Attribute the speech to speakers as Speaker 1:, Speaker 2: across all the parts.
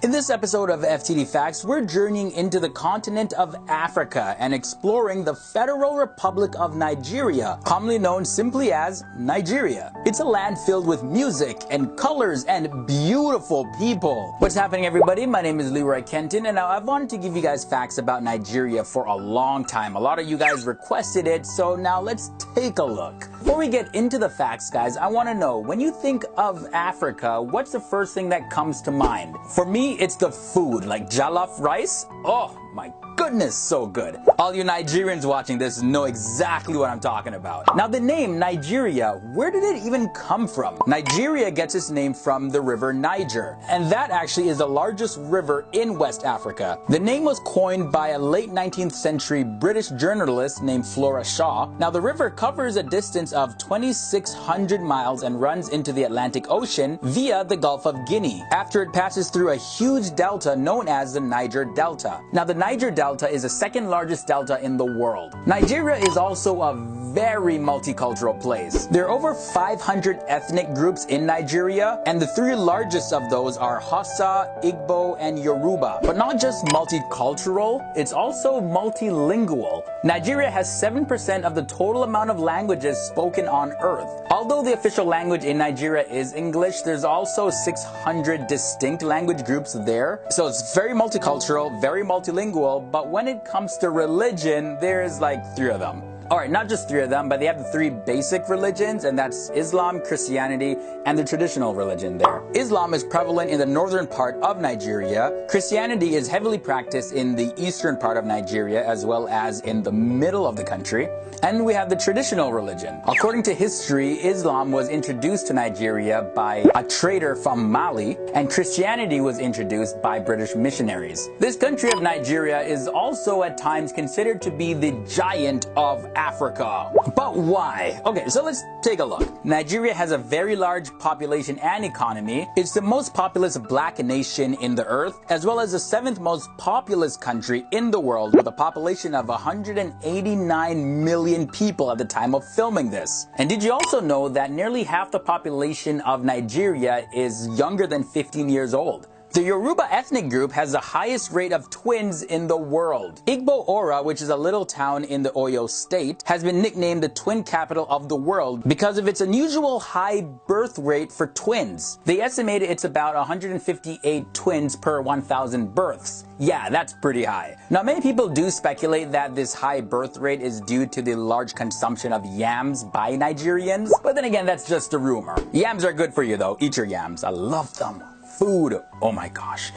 Speaker 1: In this episode of FTD Facts, we're journeying into the continent of Africa and exploring the Federal Republic of Nigeria, commonly known simply as Nigeria. It's a land filled with music and colors and beautiful people. What's happening, everybody? My name is Leroy Kenton, and I've wanted to give you guys facts about Nigeria for a long time. A lot of you guys requested it, so now let's take a look. Before we get into the facts, guys, I want to know, when you think of Africa, what's the first thing that comes to mind? For me, it's the food, like jollof rice. Oh my goodness, so good. All you Nigerians watching this know exactly what I'm talking about. Now, the name Nigeria, where did it even come from? Nigeria gets its name from the river Niger, and that actually is the largest river in West Africa. The name was coined by a late 19th century British journalist named Flora Shaw. Now, the river covers a distance of 2,600 miles and runs into the Atlantic Ocean via the Gulf of Guinea, after it passes through a huge delta known as the Niger Delta. Now, the Niger Delta is the second largest delta in the world. Nigeria is also a very multicultural place. There are over 500 ethnic groups in Nigeria, and the three largest of those are Hausa, Igbo, and Yoruba. But not just multicultural, it's also multilingual. Nigeria has 7% of the total amount of languages spoken on Earth. Although the official language in Nigeria is English, there's also 600 distinct language groups there. So it's very multicultural, very multilingual, but when it comes to religion, there's like 3 of them. Alright, not just 3 of them, but they have the 3 basic religions, and that's Islam, Christianity, and the traditional religion there. Islam is prevalent in the northern part of Nigeria. Christianity is heavily practiced in the eastern part of Nigeria, as well as in the middle of the country. And we have the traditional religion. According to history, Islam was introduced to Nigeria by a trader from Mali, and Christianity was introduced by British missionaries. This country of Nigeria is also at times considered to be the giant of Africa. But why? Okay, so let's take a look. Nigeria has a very large population and economy. It's the most populous black nation in the earth, as well as the 7th most populous country in the world, with a population of 189 million people at the time of filming this. And did you also know that nearly half the population of Nigeria is younger than 15 years old? The Yoruba ethnic group has the highest rate of twins in the world. Igbo Ora, which is a little town in the Oyo state, has been nicknamed the twin capital of the world because of its unusual high birth rate for twins. They estimate it's about 158 twins per 1,000 births. Yeah, that's pretty high. Now, many people do speculate that this high birth rate is due to the large consumption of yams by Nigerians, but then again, that's just a rumor. Yams are good for you though. Eat your yams. I love them. Food, oh my gosh.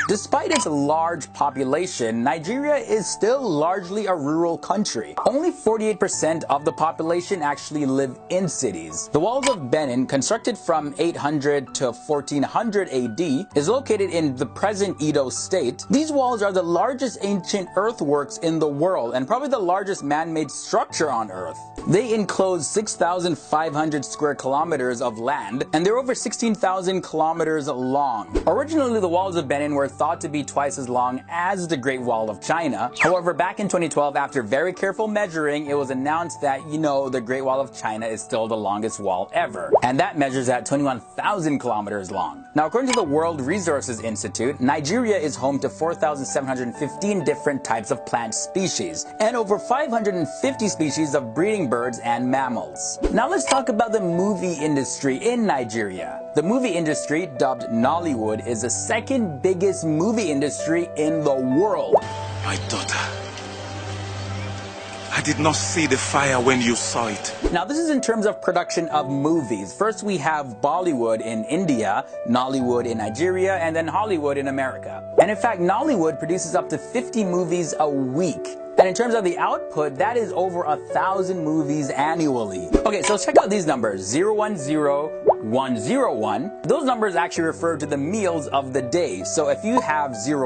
Speaker 1: Despite its large population, Nigeria is still largely a rural country. Only 48% of the population actually live in cities. The Walls of Benin, constructed from 800 to 1400 AD, is located in the present Edo state. These walls are the largest ancient earthworks in the world and probably the largest man-made structure on Earth. They enclose 6,500 square kilometers of land, and they're over 16,000 kilometers long. Originally, the Walls of Benin were thought to be twice as long as the Great Wall of China. However, back in 2012, after very careful measuring, it was announced that, the Great Wall of China is still the longest wall ever, and that measures at 21,000 kilometers long. Now, according to the World Resources Institute, Nigeria is home to 4,715 different types of plant species, and over 550 species of breeding birds and mammals. Now let's talk about the movie industry in Nigeria. The movie industry, dubbed Nollywood, is the second biggest movie industry in the world.
Speaker 2: My daughter, I did not see the fire when you saw it.
Speaker 1: Now, this is in terms of production of movies. First, we have Bollywood in India, Nollywood in Nigeria, and then Hollywood in America. And in fact, Nollywood produces up to 50 movies a week. And in terms of the output, that is over 1,000 movies annually. Okay, so let's check out these numbers. 010, 101. Those numbers actually refer to the meals of the day. So if you have 010,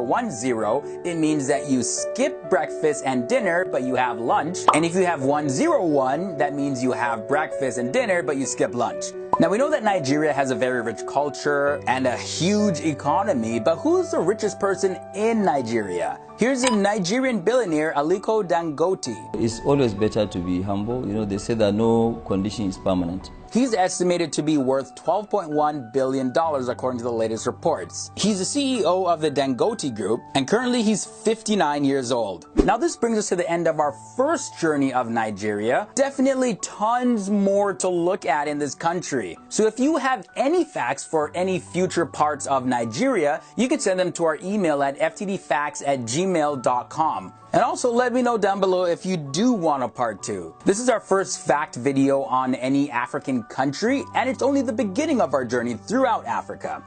Speaker 1: it means that you skip breakfast and dinner, but you have lunch. And if you have 101, that means you have breakfast and dinner, but you skip lunch. Now, we know that Nigeria has a very rich culture and a huge economy, but who's the richest person in Nigeria? Here's a Nigerian billionaire, Aliko Dangote.
Speaker 3: It's always better to be humble. They say that no condition is permanent.
Speaker 1: He's estimated to be worth $12.1 billion according to the latest reports. He's the CEO of the Dangote Group, and currently he's 59 years old. Now this brings us to the end of our first journey of Nigeria. Definitely tons more to look at in this country. So if you have any facts for any future parts of Nigeria, you can send them to our email at ftdfacts@gmail.com. And also let me know down below if you do want a part 2. This is our first fact video on any African country, and it's only the beginning of our journey throughout Africa.